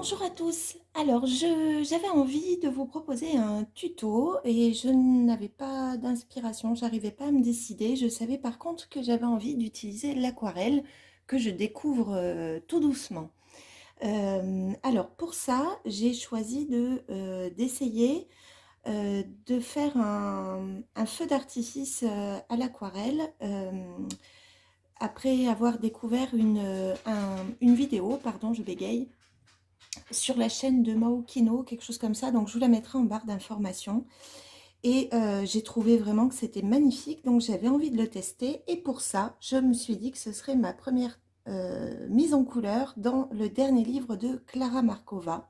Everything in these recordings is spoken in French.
Bonjour à tous. Alors, j'avais envie de vous proposer un tuto et je n'avais pas d'inspiration, j'arrivais pas à me décider. Je savais par contre que j'avais envie d'utiliser l'aquarelle que je découvre tout doucement. Alors, pour ça, j'ai choisi d'essayer de faire un feu d'artifice à l'aquarelle après avoir découvert une vidéo, pardon, je bégaye, sur la chaîne de Maokino, quelque chose comme ça, donc je vous la mettrai en barre d'informations. Et j'ai trouvé vraiment que c'était magnifique, donc j'avais envie de le tester. Et pour ça, je me suis dit que ce serait ma première mise en couleur dans le dernier livre de Clara Markova.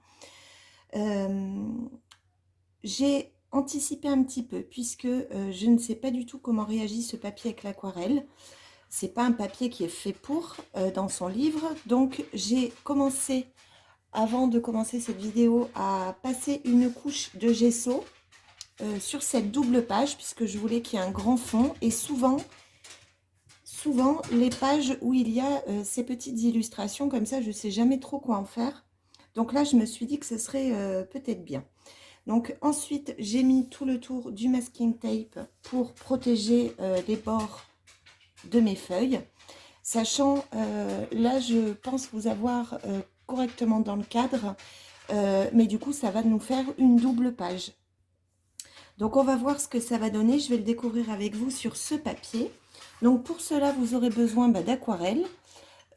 J'ai anticipé un petit peu, puisque je ne sais pas du tout comment réagit ce papier avec l'aquarelle. C'est pas un papier qui est fait pour dans son livre, donc j'ai commencé avant de commencer cette vidéo à passer une couche de gesso sur cette double page puisque je voulais qu'il y ait un grand fond et souvent les pages où il y a ces petites illustrations comme ça je sais jamais trop quoi en faire, donc là je me suis dit que ce serait peut-être bien. Donc ensuite j'ai mis tout le tour du masking tape pour protéger les bords de mes feuilles, sachant là je pense vous avoir correctement dans le cadre, mais du coup ça va nous faire une double page. Donc on va voir ce que ça va donner, je vais le découvrir avec vous sur ce papier. Donc pour cela vous aurez besoin d'aquarelle.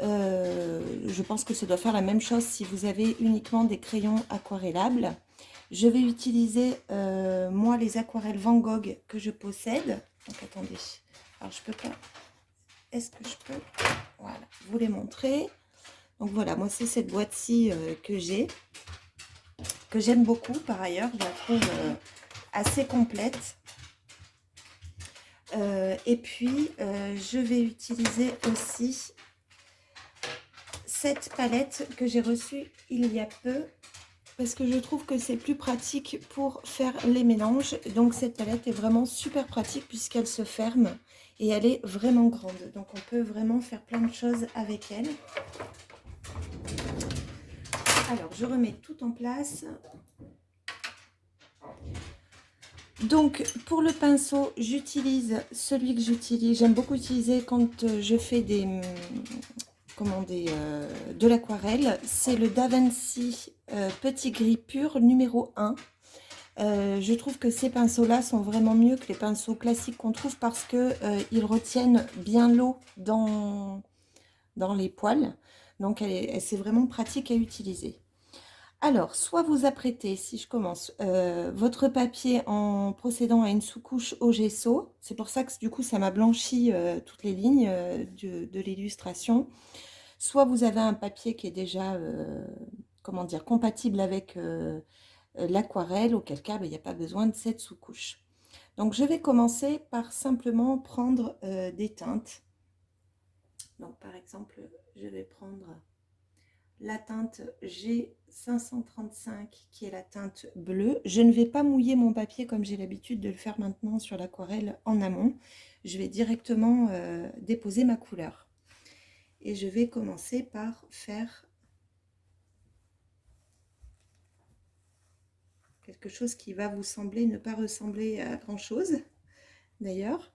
Je pense que ça doit faire la même chose si vous avez uniquement des crayons aquarellables. Je vais utiliser moi les aquarelles Van Gogh que je possède. Donc attendez, alors je peux pas, est-ce que je peux, voilà, vous les montrer. Donc voilà, moi c'est cette boîte-ci que j'ai, que j'aime beaucoup par ailleurs, je la trouve assez complète. Et puis je vais utiliser aussi cette palette que j'ai reçue il y a peu, parce que je trouve que c'est plus pratique pour faire les mélanges. Donc cette palette est vraiment super pratique puisqu'elle se ferme et elle est vraiment grande. Donc on peut vraiment faire plein de choses avec elle. Alors je remets tout en place. Donc pour le pinceau, j'utilise celui que j'utilise, j'aime beaucoup utiliser quand je fais de l'aquarelle, c'est le Da Vinci Petit Gris Pur numéro 1. Je trouve que ces pinceaux là sont vraiment mieux que les pinceaux classiques qu'on trouve parce que ils retiennent bien l'eau dans les poils, donc c'est vraiment pratique à utiliser. Alors, soit vous apprêtez, si je commence, votre papier en procédant à une sous-couche au gesso. C'est pour ça que du coup, ça m'a blanchi toutes les lignes de l'illustration. Soit vous avez un papier qui est déjà, comment dire, compatible avec l'aquarelle, auquel cas, il n'y a pas besoin de cette sous-couche. Donc, je vais commencer par simplement prendre des teintes. Donc, par exemple, je vais prendre la teinte G535 qui est la teinte bleue. Je ne vais pas mouiller mon papier comme j'ai l'habitude de le faire maintenant sur l'aquarelle en amont. Je vais directement déposer ma couleur. Et je vais commencer par faire quelque chose qui va vous sembler ne pas ressembler à grand chose d'ailleurs.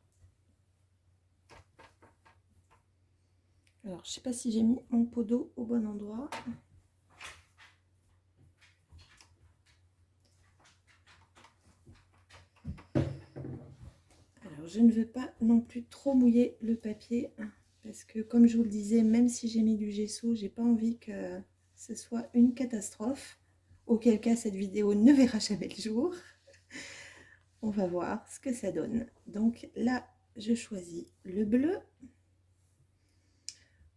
Alors je ne sais pas si j'ai mis mon pot d'eau au bon endroit. Alors, je ne veux pas non plus trop mouiller le papier parce que, comme je vous le disais, même si j'ai mis du gesso, j'ai pas envie que ce soit une catastrophe. Auquel cas, cette vidéo ne verra jamais le jour. On va voir ce que ça donne. Donc là, je choisis le bleu.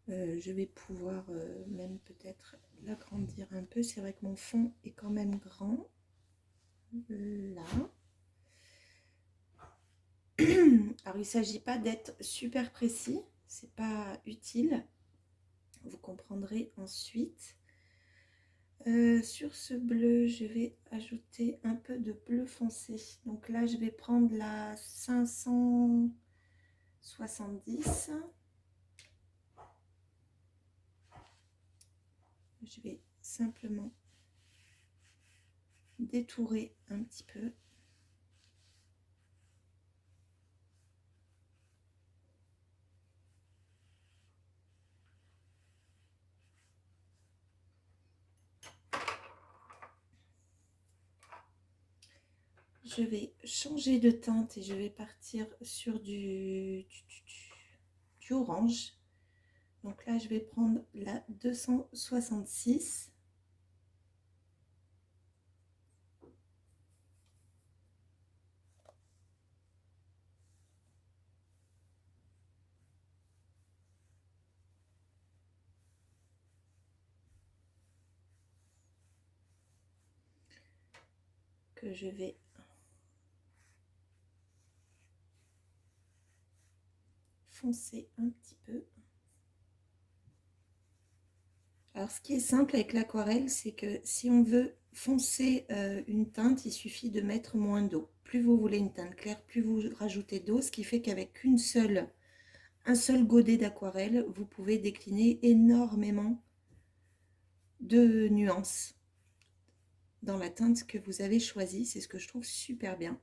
Je vais pouvoir même peut-être l'agrandir un peu. C'est vrai que mon fond est quand même grand. Là. Alors, il ne s'agit pas d'être super précis, c'est pas utile. Vous comprendrez ensuite. Sur ce bleu, je vais ajouter un peu de bleu foncé. Donc là, je vais prendre la 570. Je vais simplement détourer un petit peu. Je vais changer de teinte et je vais partir sur du orange. Donc là, je vais prendre la 266. Que je vais foncer un petit peu. Alors, ce qui est simple avec l'aquarelle, c'est que si on veut foncer une teinte, il suffit de mettre moins d'eau. Plus vous voulez une teinte claire, plus vous rajoutez d'eau, ce qui fait qu'avec un seul godet d'aquarelle, vous pouvez décliner énormément de nuances dans la teinte que vous avez choisie. C'est ce que je trouve super bien.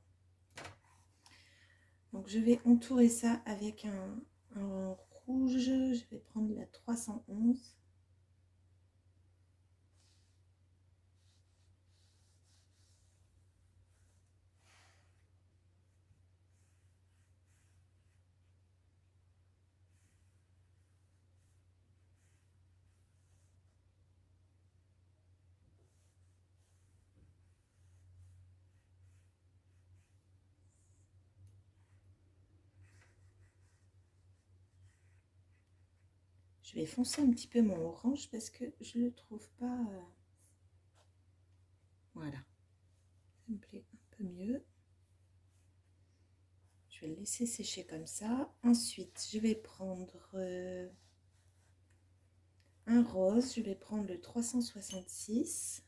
Donc, je vais entourer ça avec un rouge. Je vais prendre la 311. Je vais foncer un petit peu mon orange parce que je ne le trouve pas... Voilà, ça me plaît un peu mieux. Je vais le laisser sécher comme ça. Ensuite, je vais prendre un rose. Je vais prendre le 366.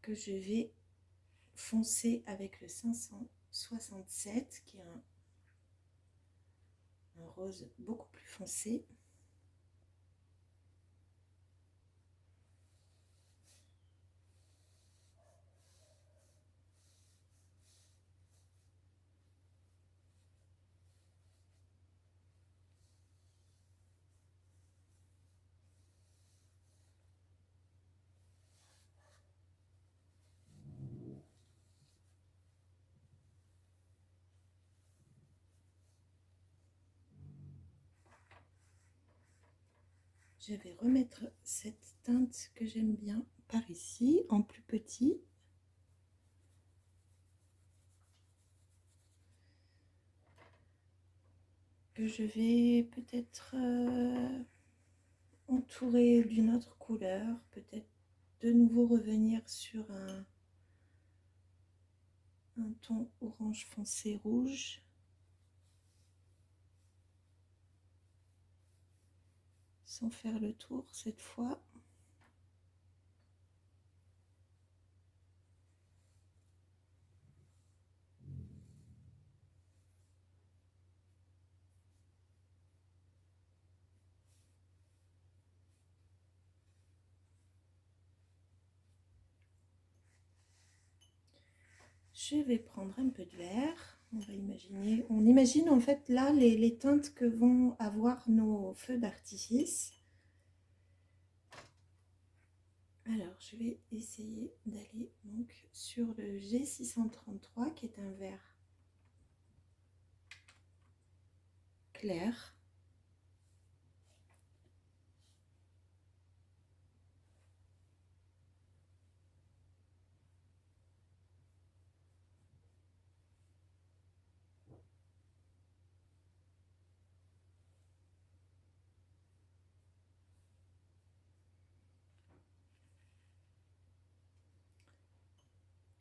Que je vais foncer avec le 567 qui est un rose beaucoup plus foncé. Je vais remettre cette teinte que j'aime bien par ici, en plus petit. Que je vais peut-être entourer d'une autre couleur, peut-être de nouveau revenir sur un ton orange foncé rouge. Sans faire le tour cette fois. Je vais prendre un peu de vert. On imagine en fait là les teintes que vont avoir nos feux d'artifice. Alors je vais essayer d'aller donc sur le G633 qui est un vert clair.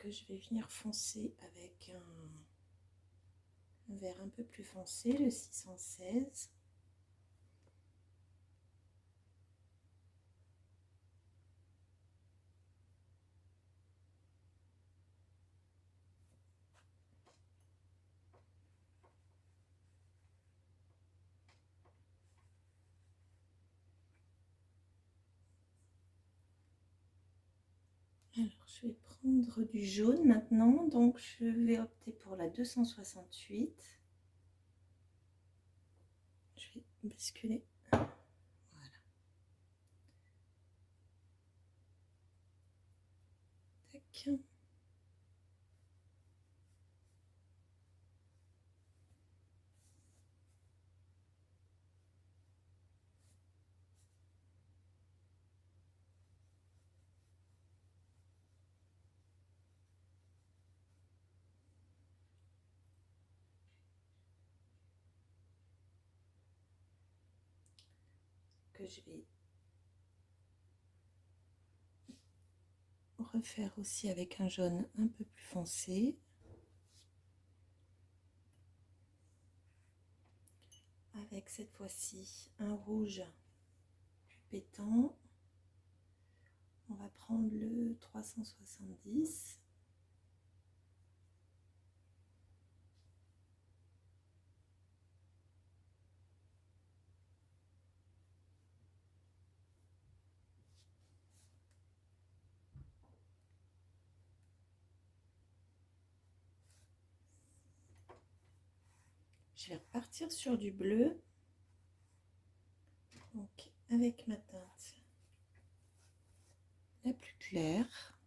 que je vais venir foncer avec un vert un peu plus foncé, le 616. Alors, je vais prendre du jaune maintenant, donc je vais opter pour la 268. Je vais basculer. Voilà. Tac. Que je vais refaire aussi avec un jaune un peu plus foncé. Avec cette fois-ci un rouge plus pétant. On va prendre le 370. Je vais repartir sur du bleu. Donc avec ma teinte la plus claire.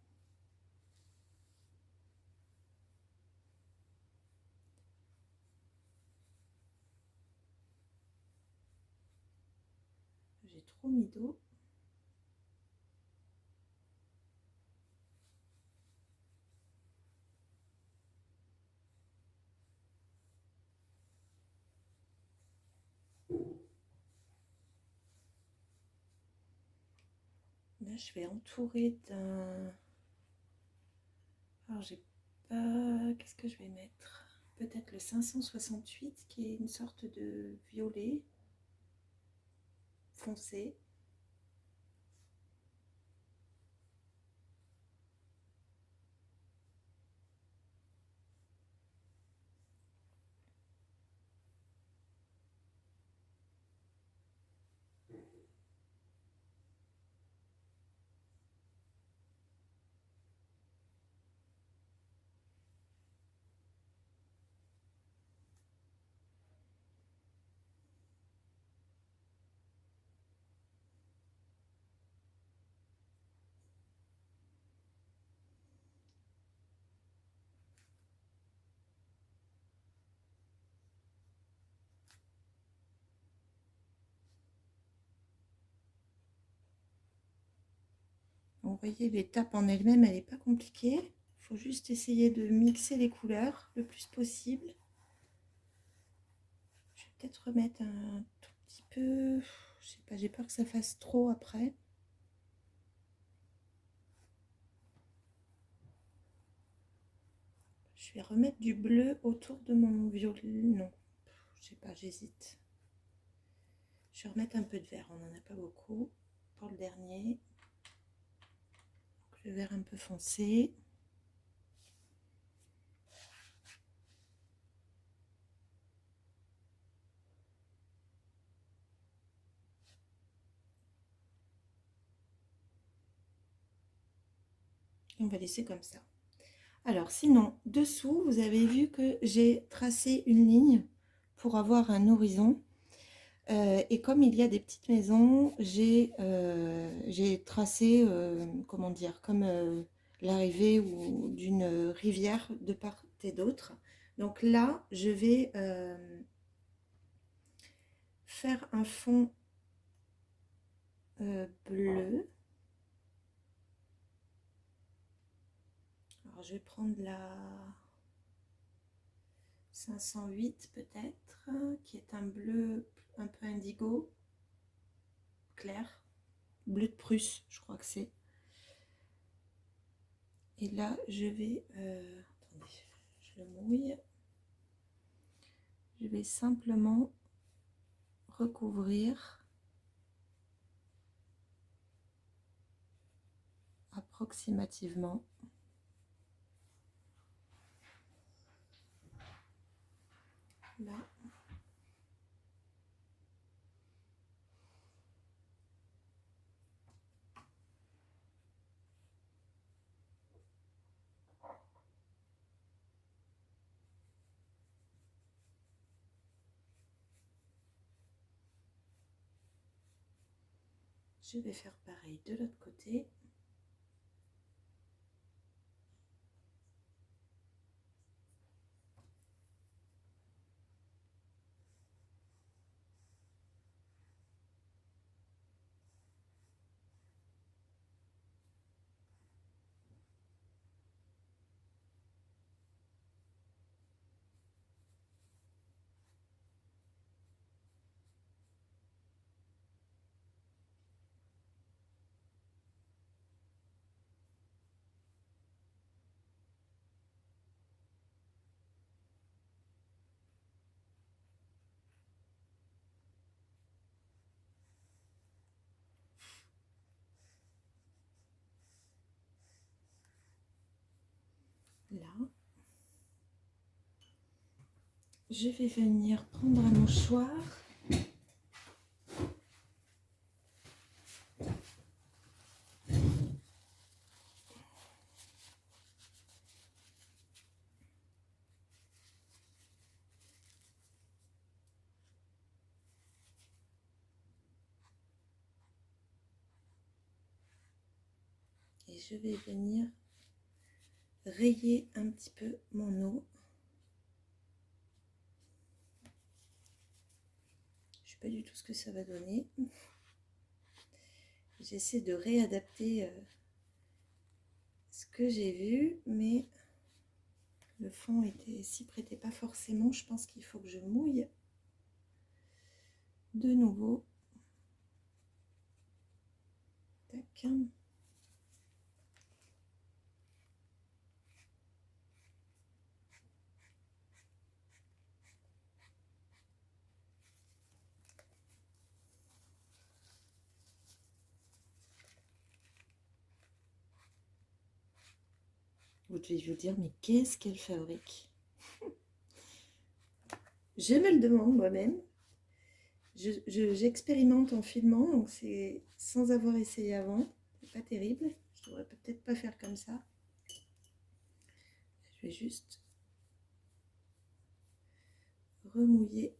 J'ai trop mis d'eau. Là, je vais entourer d'un... Alors, j'ai pas... Qu'est-ce que je vais mettre? Peut-être le 568, qui est une sorte de violet foncé. Vous voyez, l'étape en elle-même, elle n'est pas compliquée. Il faut juste essayer de mixer les couleurs le plus possible. Je vais peut-être remettre un tout petit peu... Je sais pas, j'ai peur que ça fasse trop après. Je vais remettre du bleu autour de mon violet. Non, je sais pas, j'hésite. Je vais remettre un peu de vert, on n'en a pas beaucoup pour le dernier. Donc, le vert un peu foncé. Et on va laisser comme ça. Alors sinon, dessous, vous avez vu que j'ai tracé une ligne pour avoir un horizon. Et comme il y a des petites maisons, j'ai tracé, comment dire, comme l'arrivée d'une rivière de part et d'autre. Donc là, je vais faire un fond bleu. Alors je vais prendre la 508 peut-être, qui est un bleu un peu indigo, clair, bleu de Prusse, je crois que c'est. Et là, je vais... attendez, je le mouille. Je vais simplement recouvrir approximativement. Là. Je vais faire pareil de l'autre côté. Là. Je vais venir prendre un mouchoir. Et je vais venir rayer un petit peu mon eau. Je ne sais pas du tout ce que ça va donner. J'essaie de réadapter ce que j'ai vu, mais le fond s'y prêtait pas forcément. Je pense qu'il faut que je mouille de nouveau. Tac. Vous devez vous dire, mais qu'est-ce qu'elle fabrique? Je me le demande moi-même. J'expérimente en filmant, donc c'est sans avoir essayé avant. C'est pas terrible. Je devrais peut-être pas faire comme ça. Je vais juste remouiller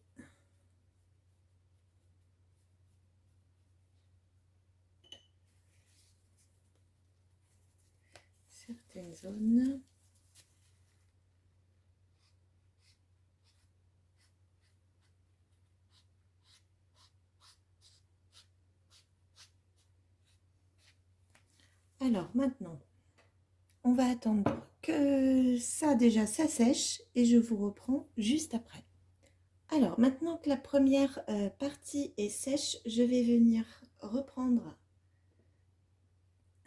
certaines zones. Alors maintenant, on va attendre que ça déjà ça sèche et je vous reprends juste après. Alors maintenant que la première partie est sèche, je vais venir reprendre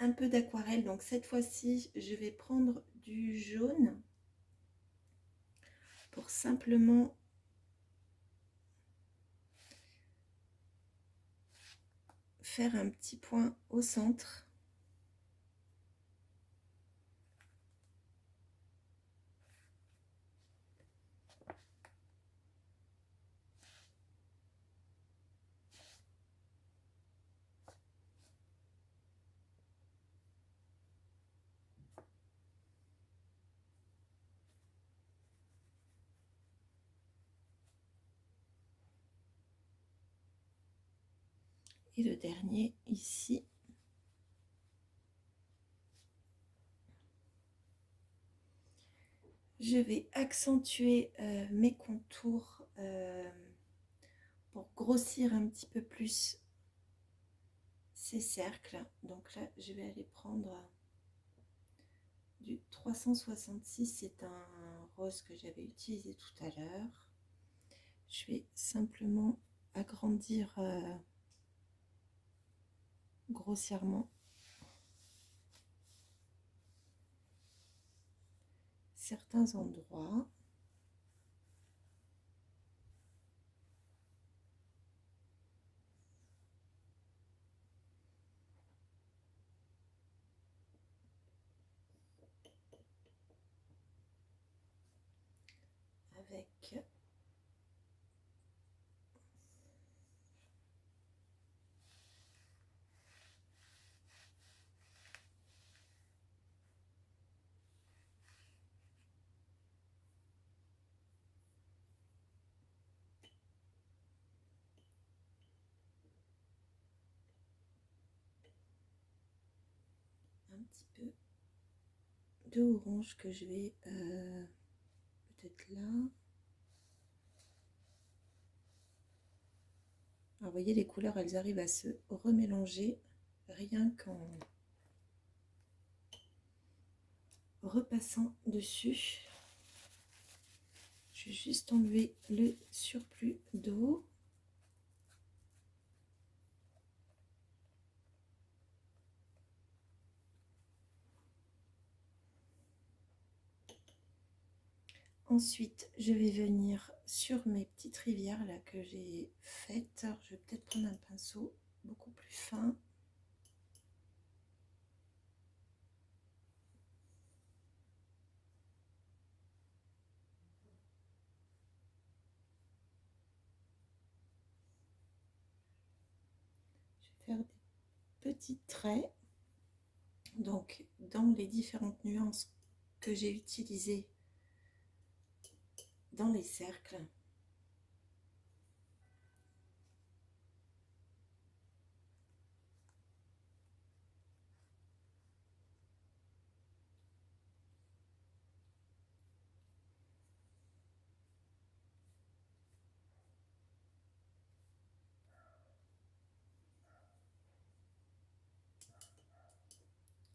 un peu d'aquarelle. Donc cette fois-ci, je vais prendre du jaune pour simplement faire un petit point au centre. Et le dernier ici. Je vais accentuer mes contours pour grossir un petit peu plus ces cercles. Donc là, je vais aller prendre du 366. C'est un rose que j'avais utilisé tout à l'heure. Je vais simplement agrandir grossièrement. certains endroits. Avec un petit peu de orange que je vais peut-être là. Alors, vous voyez, les couleurs, elles arrivent à se remélanger rien qu'en repassant dessus. Je vais juste enlever le surplus d'eau. Ensuite, je vais venir sur mes petites rivières là que j'ai faites. Alors, je vais peut-être prendre un pinceau beaucoup plus fin. Je vais faire des petits traits. Donc, dans les différentes nuances que j'ai utilisées dans les cercles.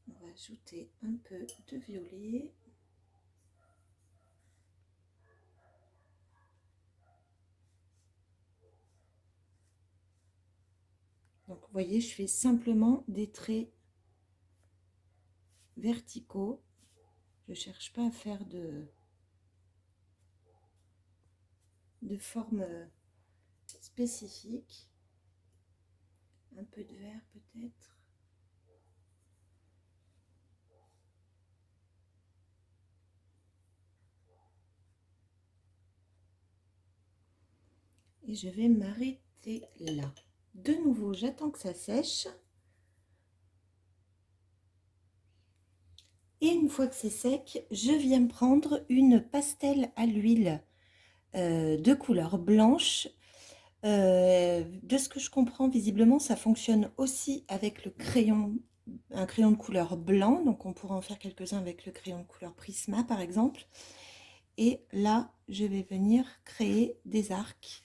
On va ajouter un peu de violet. Donc, vous voyez, je fais simplement des traits verticaux. Je ne cherche pas à faire de forme spécifique. Un peu de vert peut-être. Et je vais m'arrêter là. De nouveau, j'attends que ça sèche. Et une fois que c'est sec, je viens prendre une pastel à l'huile de couleur blanche. De ce que je comprends, visiblement, ça fonctionne aussi avec le crayon, un crayon de couleur blanc. Donc, on pourra en faire quelques-uns avec le crayon de couleur Prisma, par exemple. Et là, je vais venir créer des arcs.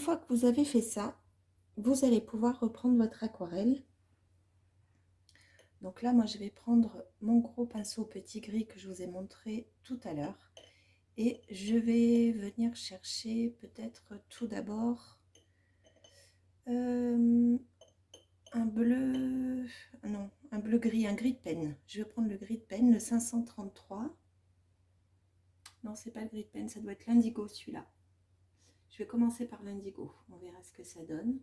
fois que vous avez fait ça, vous allez pouvoir reprendre votre aquarelle. Donc là, moi, je vais prendre mon gros pinceau petit gris que je vous ai montré tout à l'heure. Et je vais venir chercher peut-être tout d'abord un bleu, non, un bleu gris, un gris de peine. Je vais prendre le gris de peine, le 533. Non, c'est pas le gris de peine, ça doit être l'indigo celui-là. Je vais commencer par l'indigo, on verra ce que ça donne.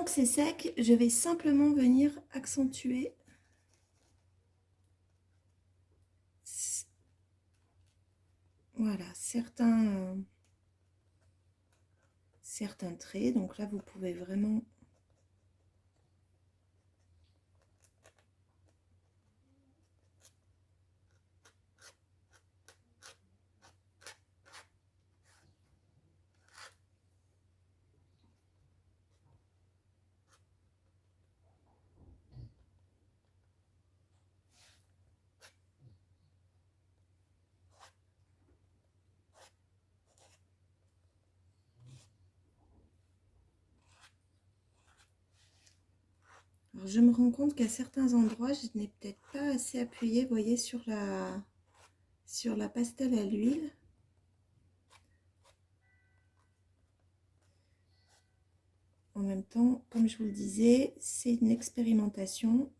que c'est sec, je vais simplement venir accentuer voilà, certains traits. Donc là, vous pouvez vraiment alors, je me rends compte qu'à certains endroits, je n'ai peut-être pas assez appuyé, vous voyez, sur la pastel à l'huile. En même temps, comme je vous le disais, c'est une expérimentation.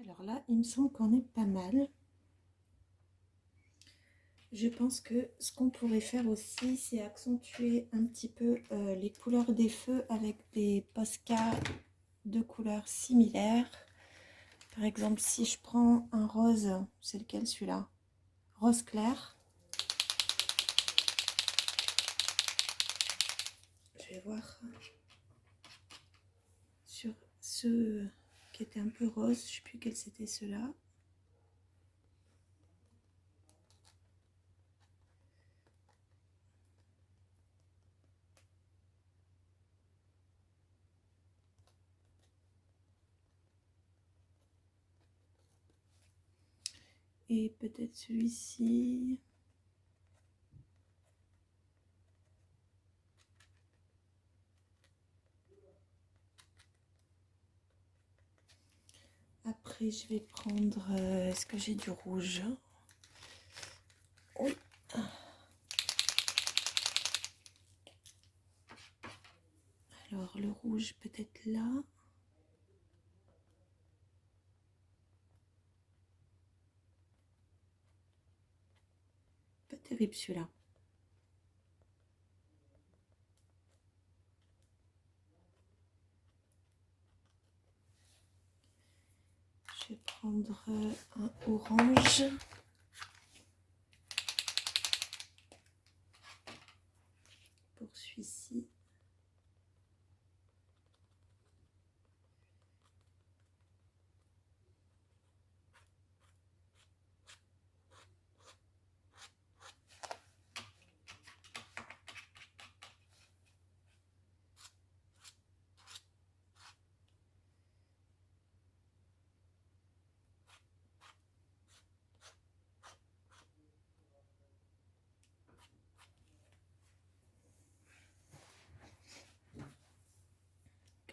Alors là, il me semble qu'on est pas mal. Je pense que ce qu'on pourrait faire aussi, c'est accentuer un petit peu les couleurs des feux avec des Posca de couleurs similaires. Par exemple, si je prends un rose, c'est lequel celui-là? Rose clair. Je vais voir sur ceux qui étaient un peu rose, je ne sais plus quel c'était ceux-là. Et peut-être celui-ci. Après, je vais prendre... est-ce que j'ai du rouge? Oui. Alors, le rouge peut-être là. Pas terrible celui-là. Je vais prendre un orange. Pour celui-ci.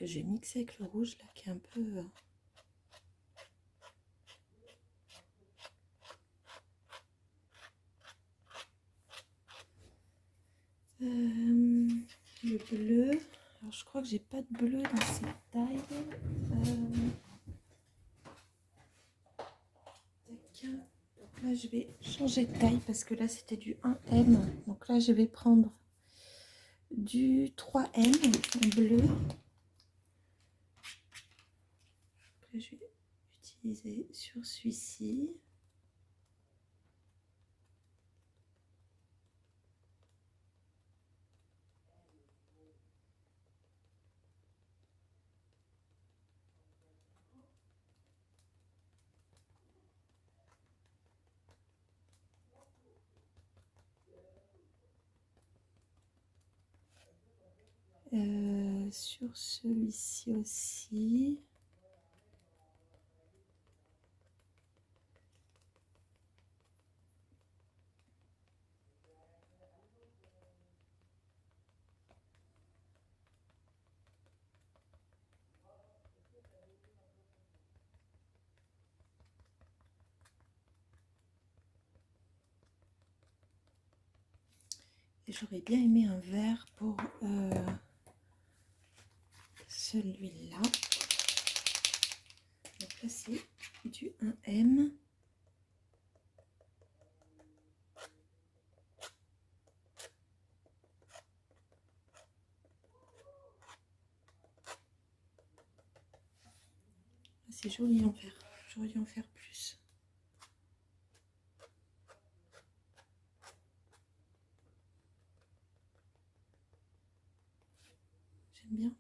que je vais mixer avec le rouge là qui est un peu... le bleu. Alors je crois que j'ai pas de bleu dans cette taille. Donc là je vais changer de taille parce que là c'était du 1M. Donc là je vais prendre du 3M en bleu. Après je vais utiliser sur celui-ci. Sur celui-ci aussi. Et j'aurais bien aimé un vert pour celui-là. Donc là c'est du 1M. C'est joli en vert. J'aurais dû en faire plus. J'aime bien.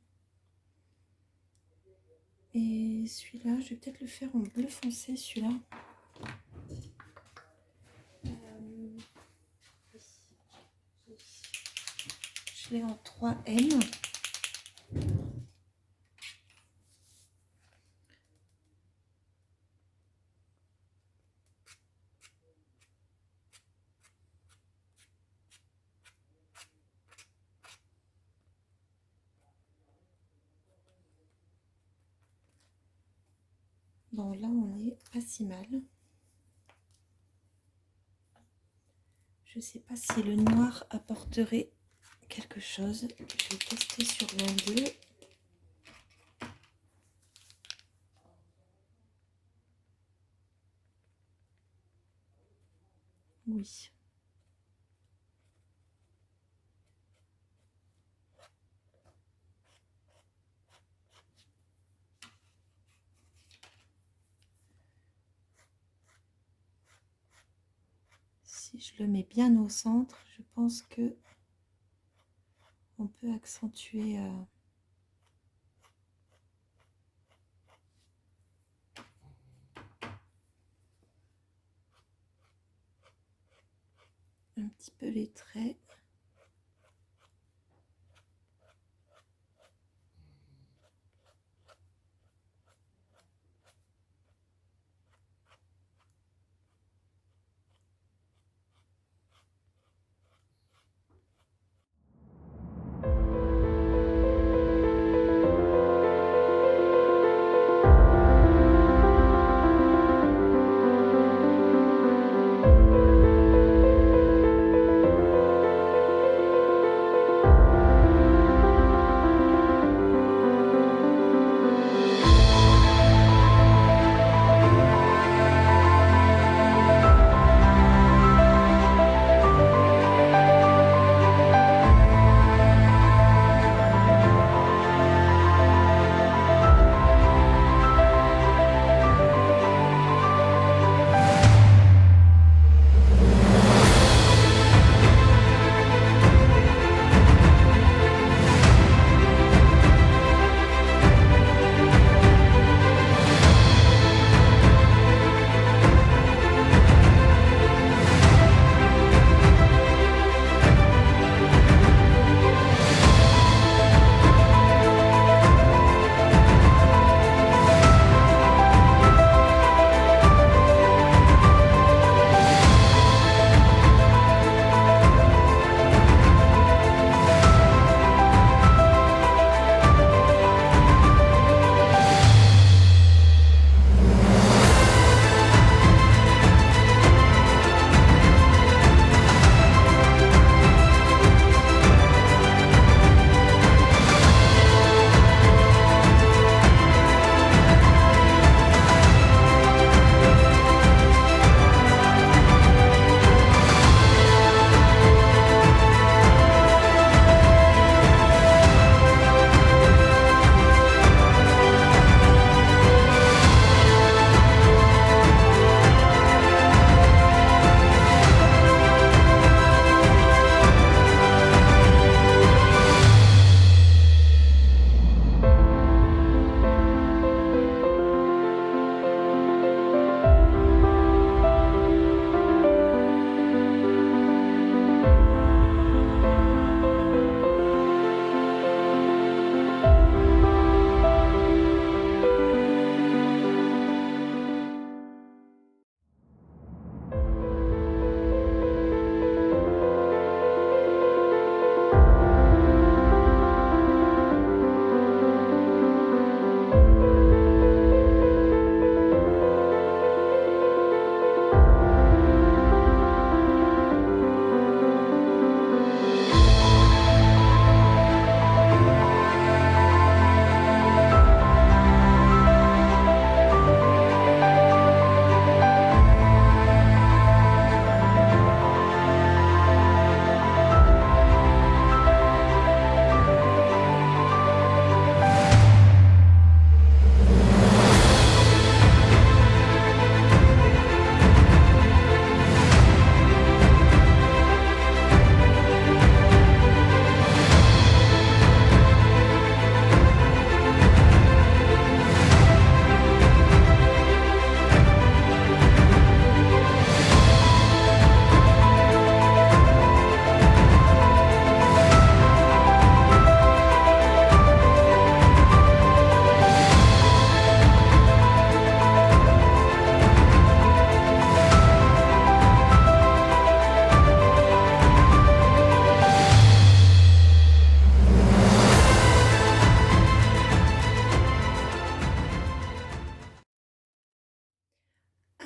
Et celui-là, je vais peut-être le faire en bleu foncé, celui-là. Je l'ai en 3M. Bon, là, on est pas si mal. Je sais pas si le noir apporterait quelque chose. Je vais tester sur l'un d'eux. Oui. Si je le mets bien au centre, je pense que on peut accentuer un petit peu les traits.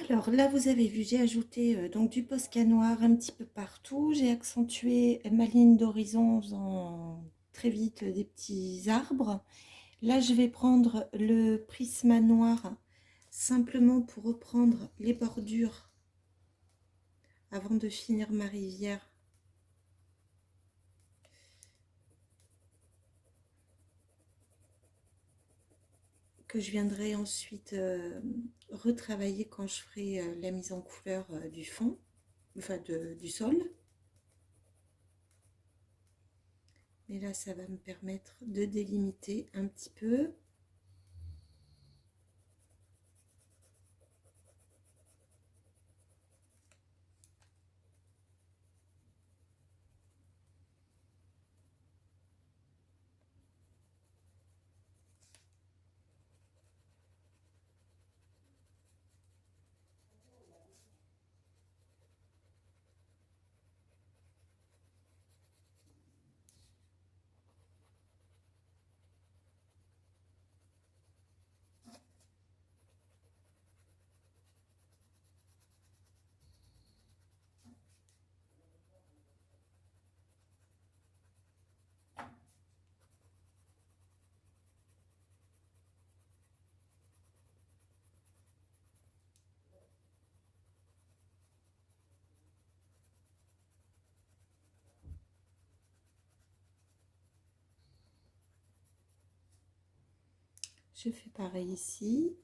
Alors là, vous avez vu, j'ai ajouté donc du Posca noir un petit peu partout. J'ai accentué ma ligne d'horizon en faisant très vite des petits arbres. Là, je vais prendre le Prisma noir simplement pour reprendre les bordures avant de finir ma rivière. Que je viendrai ensuite retravailler quand je ferai la mise en couleur du fond, enfin du sol. Mais là, ça va me permettre de délimiter un petit peu. Je fais pareil ici.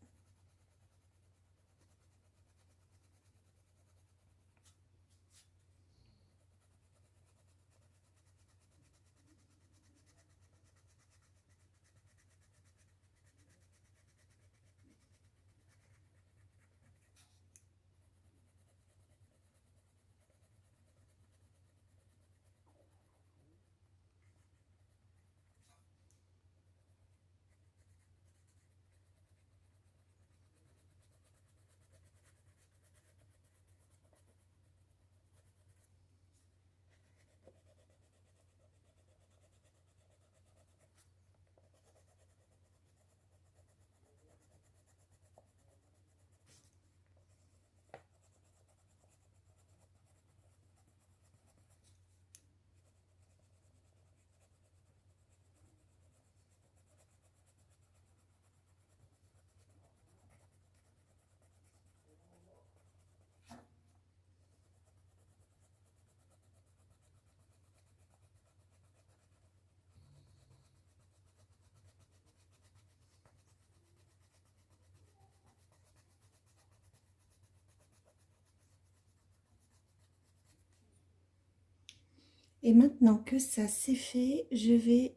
Et maintenant que ça c'est fait, je vais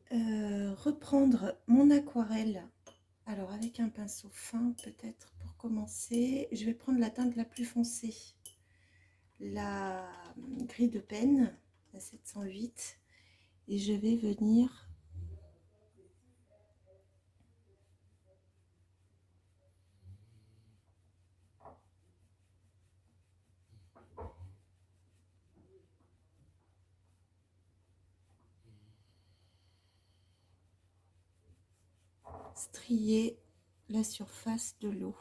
reprendre mon aquarelle. Alors avec un pinceau fin peut-être pour commencer, je vais prendre la teinte la plus foncée, la gris de peine, la 708, et je vais venir strier la surface de l'eau.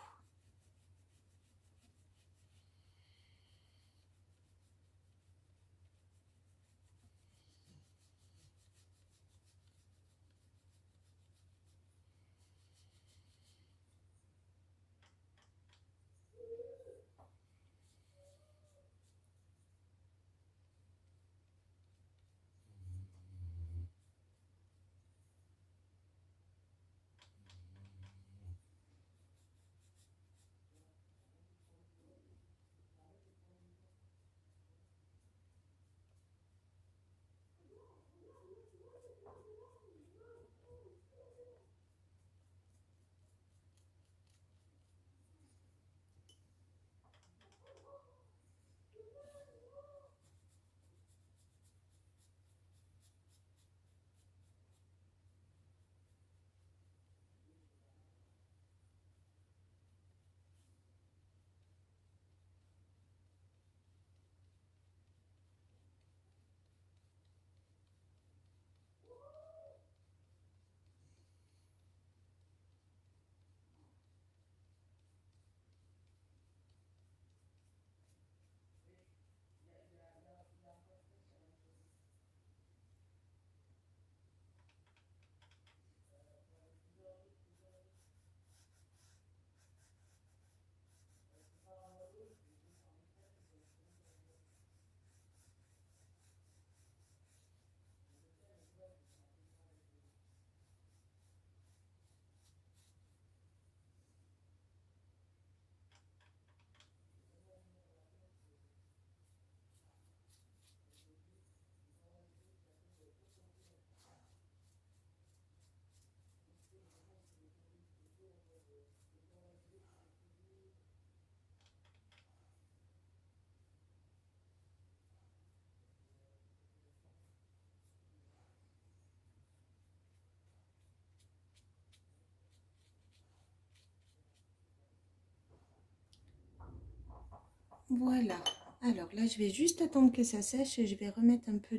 Voilà. Alors là, je vais juste attendre que ça sèche et je vais remettre un peu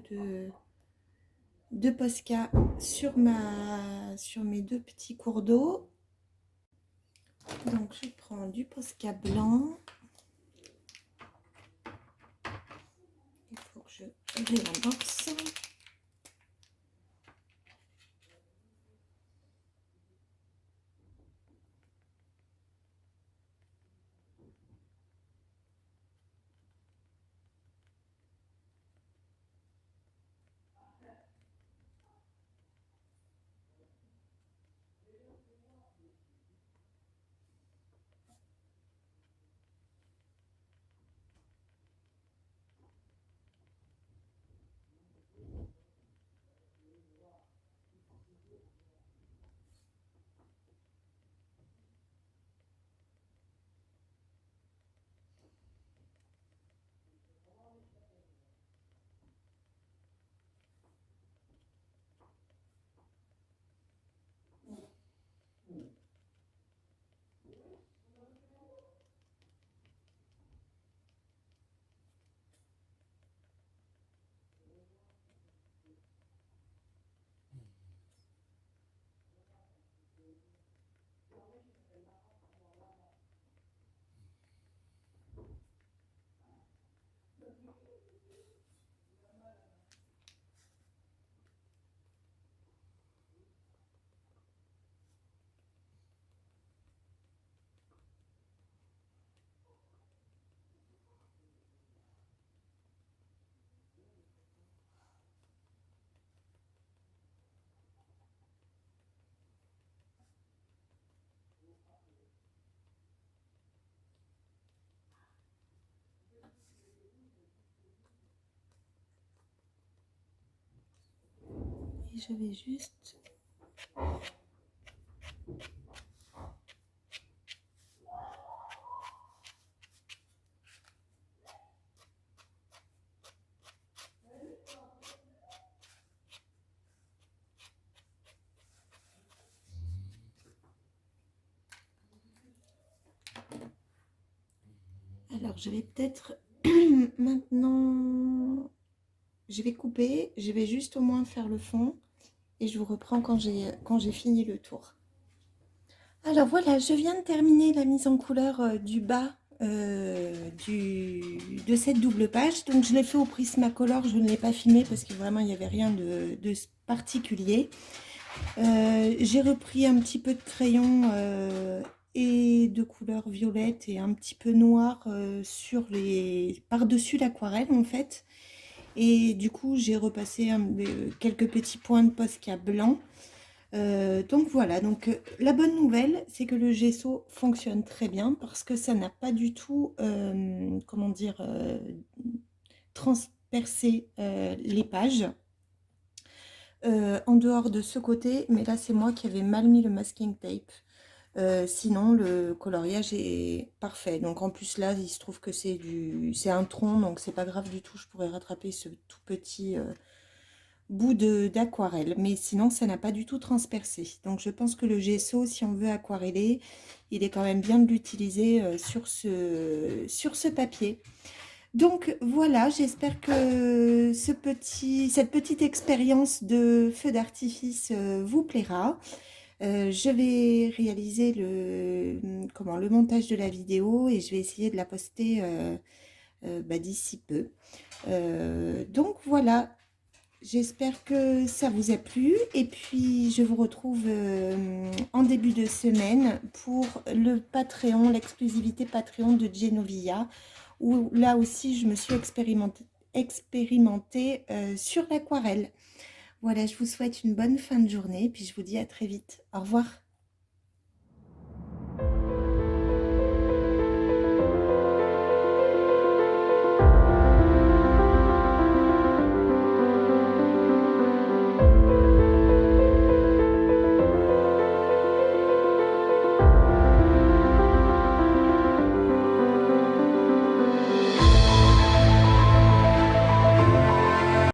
de Posca sur mes deux petits cours d'eau. Donc je prends du Posca blanc. Il faut que je réamorce. Et je vais juste... Alors je vais peut-être maintenant... Je vais couper, je vais juste au moins faire le fond et je vous reprends quand j'ai fini le tour. Alors voilà, je viens de terminer la mise en couleur du bas de cette double page. Donc je l'ai fait au Prismacolor, je ne l'ai pas filmé parce que vraiment il n'y avait rien de particulier. J'ai repris un petit peu de crayon et de couleur violette et un petit peu noir par-dessus l'aquarelle en fait. Et du coup, j'ai repassé quelques petits points de Posca blanc. Donc voilà, donc la bonne nouvelle, c'est que le gesso fonctionne très bien parce que ça n'a pas du tout, comment dire, transpercé les pages. En dehors de ce côté, mais là c'est moi qui avais mal mis le masking tape. Sinon le coloriage est parfait. Donc en plus là il se trouve que c'est un tronc, donc c'est pas grave du tout. Je pourrais rattraper ce tout petit bout d'aquarelle, mais sinon ça n'a pas du tout transpercé. Donc je pense que le gesso, si on veut aquareller, il est quand même bien de l'utiliser sur ce papier. Donc voilà, j'espère que cette petite expérience de feu d'artifice vous plaira. Je vais réaliser le montage de la vidéo et je vais essayer de la poster d'ici peu. Donc voilà, j'espère que ça vous a plu et puis je vous retrouve en début de semaine pour le Patreon, l'exclusivité Patreon de Genovia, où là aussi je me suis expérimentée sur l'aquarelle. Voilà, je vous souhaite une bonne fin de journée et puis je vous dis à très vite. Au revoir.